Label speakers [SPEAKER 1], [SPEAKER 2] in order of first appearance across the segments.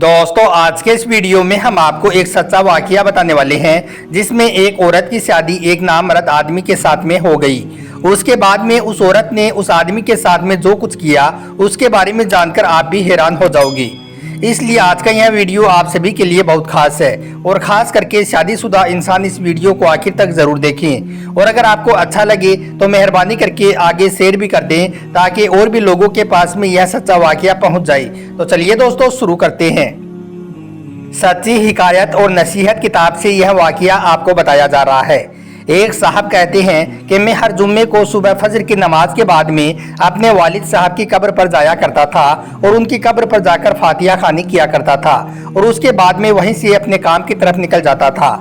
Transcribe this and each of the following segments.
[SPEAKER 1] दोस्तों आज के इस वीडियो में हम आपको एक सच्चा वाकया बताने वाले हैं जिसमें एक औरत की शादी एक नामर्द आदमी के साथ में हो गई। उसके बाद में उस औरत ने उस आदमी के साथ में जो कुछ किया उसके बारे में जानकर आप भी हैरान हो जाओगे। इसलिए आज का यह वीडियो आप सभी के लिए बहुत खास है और खास करके शादीशुदा इंसान इस वीडियो को आखिर तक जरूर देखें और अगर आपको अच्छा लगे तो मेहरबानी करके आगे शेयर भी कर दें ताकि और भी लोगों के पास में यह सच्चा वाकया पहुंच जाए। तो चलिए दोस्तों शुरू करते हैं। सच्ची हिकायत और नसीहत किताब से यह वाकया आपको बताया जा रहा है। एक साहब कहते हैं कि मैं हर जुम्मे को सुबह फजर की नमाज के बाद में अपने वालिद साहब की कब्र पर जाया करता था और उनकी कब्र पर जाकर फातिहा खानी किया करता था और उसके बाद में वहीं से अपने काम की तरफ निकल जाता था।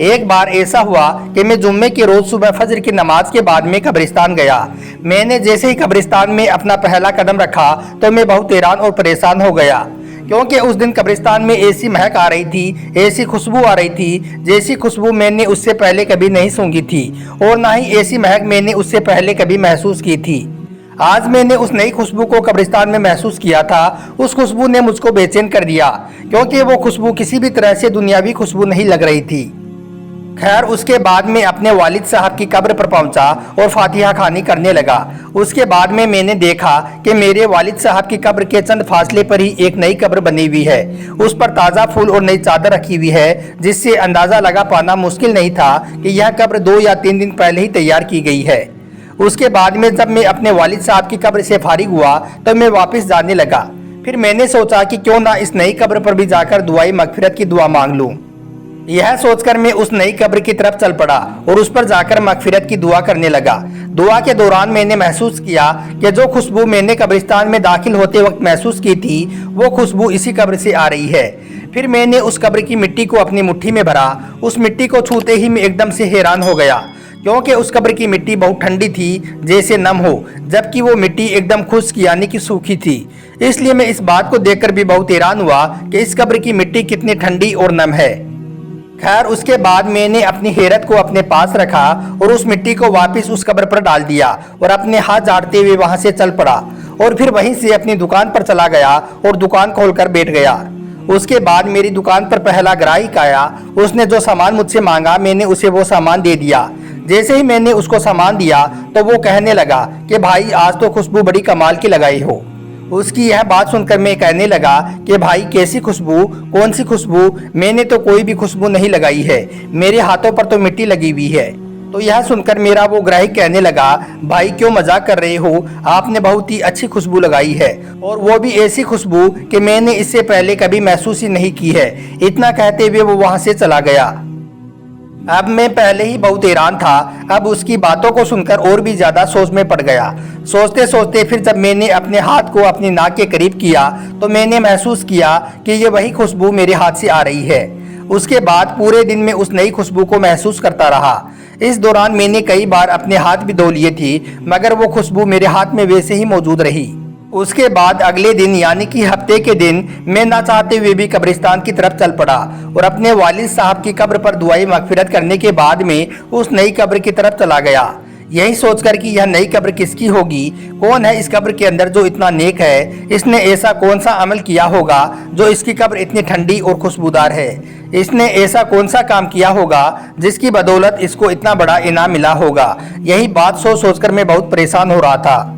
[SPEAKER 1] एक बार ऐसा हुआ कि मैं जुम्मे के रोज सुबह फजर की नमाज के बाद में कब्रिस्तान गया। मैंने जैसे ही कब्रिस्तान में अपना पहला कदम रखा तो मैं बहुत हैरान और परेशान हो गया क्योंकि उस दिन कब्रिस्तान में ऐसी महक आ रही थी, ऐसी खुशबू आ रही थी जैसी खुशबू मैंने उससे पहले कभी नहीं सूंघी थी और ना ही ऐसी महक मैंने उससे पहले कभी महसूस की थी। आज मैंने उस नई खुशबू को कब्रिस्तान में महसूस किया था। उस खुशबू ने मुझको बेचैन कर दिया क्योंकि वो खुशबू किसी भी तरह से दुनियावी खुशबू नहीं लग रही थी। खैर उसके बाद में अपने वालिद साहब की कब्र पर पहुंचा और फातिहा खानी करने लगा। उसके बाद में मैंने देखा कि मेरे वालिद साहब की कब्र के चंद फासले पर ही एक नई कब्र बनी हुई है। उस पर ताज़ा फूल और नई चादर रखी हुई है जिससे अंदाज़ा लगा पाना मुश्किल नहीं था कि यह कब्र 2 या 3 दिन पहले ही तैयार की गई है। उसके बाद में जब मैं अपने वालिद साहब की कब्र से फारिग हुआ तो मैं वापस जाने लगा। फिर मैंने सोचा कि क्यों ना इस नई कब्र पर भी जाकर दुआई मगफिरत की दुआ मांग लूँ। यह सोचकर मैं उस नई कब्र की तरफ चल पड़ा और उस पर जाकर मगफिरत की दुआ करने लगा। दुआ के दौरान मैंने महसूस किया कि जो खुशबू मैंने कब्रिस्तान में दाखिल होते वक्त महसूस की थी वो खुशबू इसी कब्र से आ रही है। फिर मैंने उस कब्र की मिट्टी को अपनी मुट्ठी में भरा। उस मिट्टी को छूते ही मैं एकदम से हैरान हो गया क्योंकि उस कब्र की मिट्टी बहुत ठंडी थी जैसे नम हो, जबकि वो मिट्टी एकदम खुश्क यानी कि सूखी थी। इसलिए मैं इस बात को देखकर भी बहुत हैरान हुआ कि इस कब्र की मिट्टी कितनी ठंडी और नम है। खैर उसके बाद मैंने अपनी हैरत को अपने पास रखा और उस मिट्टी को वापस उस कब्र पर डाल दिया और अपने हाथ झाड़ते हुए वहां से चल पड़ा और फिर वहीं से अपनी दुकान पर चला गया और दुकान खोलकर बैठ गया। उसके बाद मेरी दुकान पर पहला ग्राहक आया। उसने जो सामान मुझसे मांगा मैंने उसे वो सामान दे दिया। जैसे ही मैंने उसको सामान दिया तो वो कहने लगा कि भाई आज तो खुशबू बड़ी कमाल की लगाई हो। उसकी यह बात सुनकर मैं कहने लगा कि भाई कैसी खुशबू, कौन सी खुशबू? मैंने तो कोई भी खुशबू नहीं लगाई है, मेरे हाथों पर तो मिट्टी लगी हुई है। तो यह सुनकर मेरा वो ग्राहक कहने लगा भाई क्यों मजाक कर रहे हो, आपने बहुत ही अच्छी खुशबू लगाई है और वो भी ऐसी खुशबू कि मैंने इससे पहले कभी महसूस ही नहीं की है। इतना कहते हुए वो वहां से चला गया। अब मैं पहले ही बहुत हैरान था, अब उसकी बातों को सुनकर और भी ज्यादा सोच में पड़ गया। सोचते सोचते फिर जब मैंने अपने हाथ को अपनी नाक के करीब किया तो मैंने महसूस किया कि ये वही खुशबू मेरे हाथ से आ रही है। उसके बाद पूरे दिन में उस नई खुशबू को महसूस करता रहा। इस दौरान मैंने कई बार अपने हाथ भी धो लिए थे मगर वो खुशबू मेरे हाथ में वैसे ही मौजूद रही। उसके बाद अगले दिन यानी कि हफ्ते के दिन मैं ना चाहते हुए भी कब्रिस्तान की तरफ चल पड़ा और अपने वालिद साहब की कब्र पर दुआई मगफिरत करने के बाद में उस नई कब्र की तरफ चला गया, यही सोचकर कि यह नई कब्र किसकी होगी, कौन है इस कब्र के अंदर जो इतना नेक है, इसने ऐसा कौन सा अमल किया होगा जो इसकी कब्र इतनी ठंडी और खुशबूदार है, इसने ऐसा कौन सा काम किया होगा जिसकी बदौलत इसको इतना बड़ा इनाम मिला होगा। यही बात सोच सोचकर मैं बहुत परेशान हो रहा था।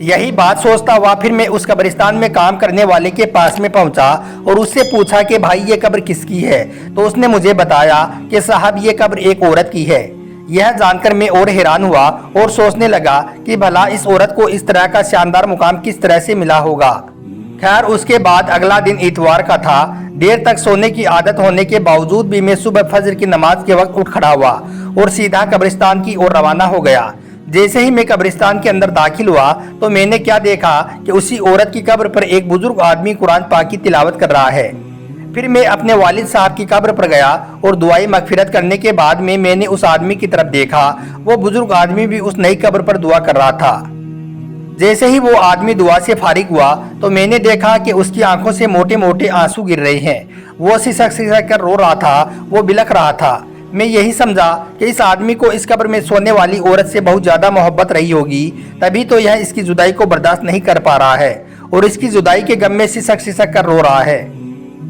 [SPEAKER 1] यही बात सोचता हुआ फिर मैं उस कब्रिस्तान में काम करने वाले के पास में पहुंचा और उससे पूछा कि भाई ये कब्र किसकी है। तो उसने मुझे बताया कि साहब ये कब्र एक औरत की है। यह जानकर मैं और हैरान हुआ और सोचने लगा कि भला इस औरत को इस तरह का शानदार मुकाम किस तरह से मिला होगा। खैर उसके बाद अगला दिन इतवार का था। देर तक सोने की आदत होने के बावजूद भी मैं सुबह फजर की नमाज के वक्त उठ खड़ा हुआ और सीधा कब्रिस्तान की ओर रवाना हो गया। जैसे ही मैं कब्रिस्तान के अंदर दाखिल हुआ तो मैंने क्या देखा कि उसी औरत की कब्र पर एक बुजुर्ग आदमी कुरान पाक की तिलावत कर रहा है। फिर मैं अपने वालिद साहब की कब्र पर गया और दुआई मगफिरत करने के बाद में मैंने उस आदमी की तरफ देखा। वो बुजुर्ग आदमी भी उस नई कब्र पर दुआ कर रहा था। जैसे ही वो आदमी दुआ से फारिग हुआ तो मैंने देखा कि उसकी आंखों से मोटे मोटे आंसू गिर रहे हैं। वो सिसक सिसक कर रो रहा था, वो बिलख रहा था। मैं यही समझा कि इस आदमी को इस कब्र में सोने वाली औरत से बहुत ज्यादा मोहब्बत रही होगी, तभी तो यह इसकी जुदाई को बर्दाश्त नहीं कर पा रहा है और इसकी जुदाई के गम में सिसक सिसक कर रो रहा है।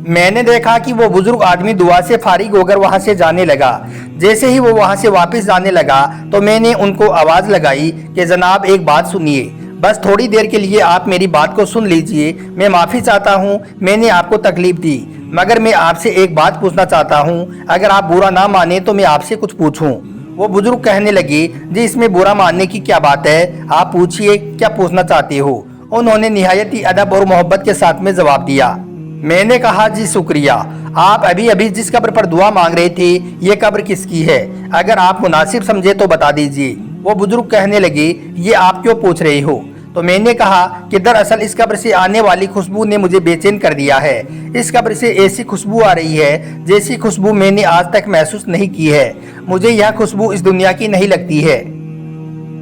[SPEAKER 1] میں نے دیکھا کہ وہ بزرگ آدمی دعا سے فارغ ہو کر وہاں سے جانے لگا۔ جیسے ہی وہ وہاں سے واپس جانے لگا تو میں نے ان کو آواز لگائی کہ جناب ایک بات سنیے، بس تھوڑی دیر کے لیے آپ میری بات کو سن لیجئے۔ میں معافی چاہتا ہوں، میں نے آپ کو تکلیف دی، مگر میں آپ سے ایک بات پوچھنا چاہتا ہوں، اگر آپ برا نہ مانیں تو میں آپ سے کچھ پوچھوں۔ وہ بزرگ کہنے لگے جی اس میں برا ماننے کی کیا بات ہے، آپ پوچھئے کیا پوچھنا چاہتے ہو۔ انہوں نے نہایت ہی ادب اور محبت کے ساتھ میں جواب دیا۔ میں نے کہا جی شکریہ، آپ ابھی جس قبر پر دعا مانگ رہے تھے یہ قبر کس کی ہے، اگر آپ مناسب سمجھے تو بتا دیجئے۔ وہ بزرگ کہنے لگے یہ آپ کیوں پوچھ رہے ہو؟ تو میں نے کہا کہ دراصل اس قبر سے آنے والی خوشبو نے مجھے بے چین کر دیا ہے۔ اس قبر سے ایسی خوشبو آ رہی ہے جیسی خوشبو میں نے آج تک محسوس نہیں کی ہے۔ مجھے یہ خوشبو اس دنیا کی نہیں لگتی ہے۔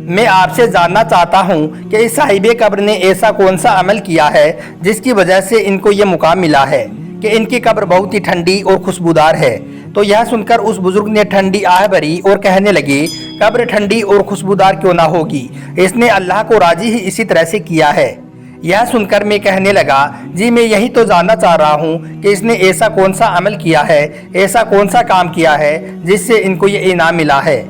[SPEAKER 1] میں آپ سے جاننا چاہتا ہوں کہ اس صاحب قبر نے ایسا کون سا عمل کیا ہے جس کی وجہ سے ان کو یہ مقام ملا ہے کہ ان کی قبر بہت ہی ٹھنڈی اور خوشبودار ہے۔ تو یہ سن کر اس بزرگ نے ٹھنڈی آہ بھری اور کہنے لگے قبر ٹھنڈی اور خوشبودار کیوں نہ ہوگی، اس نے اللہ کو راضی ہی اسی طرح سے کیا ہے۔ یہ سن کر میں کہنے لگا جی میں یہی تو جاننا چاہ رہا ہوں کہ اس نے ایسا کون سا عمل کیا ہے، ایسا کون سا کام کیا ہے جس سے ان کو یہ انعام ملا ہے۔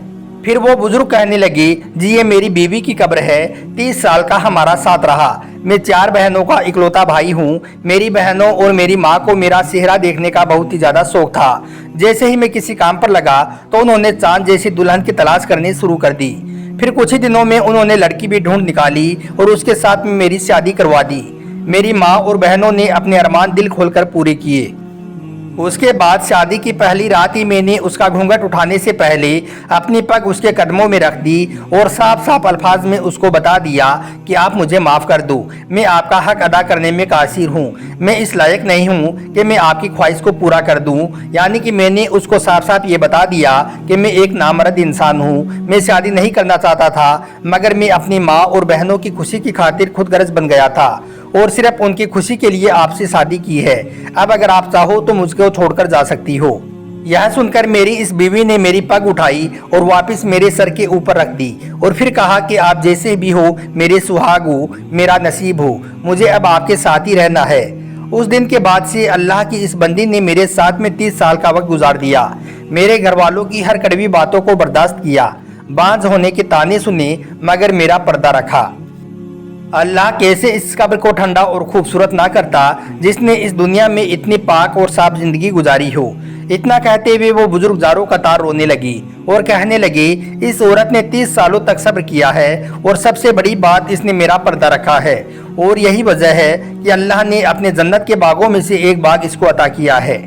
[SPEAKER 1] پھر وہ بزرگ کہنے لگے جی یہ میری بیوی کی قبر ہے، 30 سال کا ہمارا ساتھ رہا۔ میں 4 بہنوں کا اکلوتا بھائی ہوں۔ میری بہنوں اور میری ماں کو میرا چہرہ دیکھنے کا بہت ہی زیادہ شوق تھا۔ جیسے ہی میں کسی کام پر لگا تو انہوں نے چاند جیسی دلہن کی تلاش کرنی شروع کر دی۔ پھر کچھ ہی دنوں میں انہوں نے لڑکی بھی ڈھونڈ نکالی اور اس کے ساتھ میں میری شادی کروا دی۔ میری ماں اور بہنوں نے اپنے ارمان دل کھول کر پورے کیے۔ اس کے بعد شادی کی پہلی رات ہی میں نے اس کا گھونگھٹ اٹھانے سے پہلے اپنی پگ اس کے قدموں میں رکھ دی اور صاف صاف الفاظ میں اس کو بتا دیا کہ آپ مجھے معاف کر دو، میں آپ کا حق ادا کرنے میں قاصر ہوں، میں اس لائق نہیں ہوں کہ میں آپ کی خواہش کو پورا کر دوں۔ یعنی کہ میں نے اس کو صاف صاف یہ بتا دیا کہ میں ایک نامرد انسان ہوں، میں شادی نہیں کرنا چاہتا تھا، مگر میں اپنی ماں اور بہنوں کی خوشی کی خاطر خود غرض بن گیا تھا اور صرف ان کی خوشی کے لیے آپ سے شادی کی ہے۔ اب اگر آپ چاہو تو مجھ کو چھوڑ کر جا سکتی ہو۔ یہ سن کر میری اس بیوی نے میری پگ اٹھائی اور واپس میرے سر کے اوپر رکھ دی اور پھر کہا کہ آپ جیسے بھی ہو میرے سہاگ ہو، میرا نصیب ہو، مجھے اب آپ کے ساتھ ہی رہنا ہے۔ اس دن کے بعد سے اللہ کی اس بندی نے میرے ساتھ میں 30 سال کا وقت گزار دیا۔ میرے گھر والوں کی ہر کڑوی باتوں کو برداشت کیا، بانجھ ہونے کے تانے سنے، مگر میرا پردہ رکھا۔ اللہ کیسے اس قبر کو ٹھنڈا اور خوبصورت نہ کرتا جس نے اس دنیا میں اتنی پاک اور صاف زندگی گزاری ہو۔ اتنا کہتے ہوئے وہ بزرگ زاروں قطار رونے لگی اور کہنے لگے اس عورت نے 30 سالوں تک صبر کیا ہے اور سب سے بڑی بات اس نے میرا پردہ رکھا ہے، اور یہی وجہ ہے کہ اللہ نے اپنے جنت کے باغوں میں سے ایک باغ اس کو عطا کیا ہے۔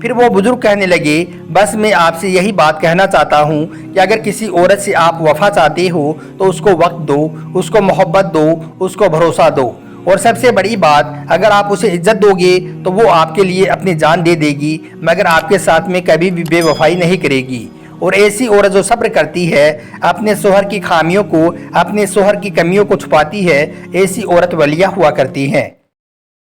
[SPEAKER 1] پھر وہ بزرگ کہنے لگے بس میں آپ سے یہی بات کہنا چاہتا ہوں کہ اگر کسی عورت سے آپ وفا چاہتے ہو تو اس کو وقت دو، اس کو محبت دو، اس کو بھروسہ دو، اور سب سے بڑی بات اگر آپ اسے عزت دو گے تو وہ آپ کے لیے اپنی جان دے دے گی، مگر آپ کے ساتھ میں کبھی بھی بے وفائی نہیں کرے گی۔ اور ایسی عورت جو صبر کرتی ہے، اپنے شوہر کی خامیوں کو، اپنے شوہر کی کمیوں کو چھپاتی ہے، ایسی عورت ولیہ ہوا کرتی ہیں۔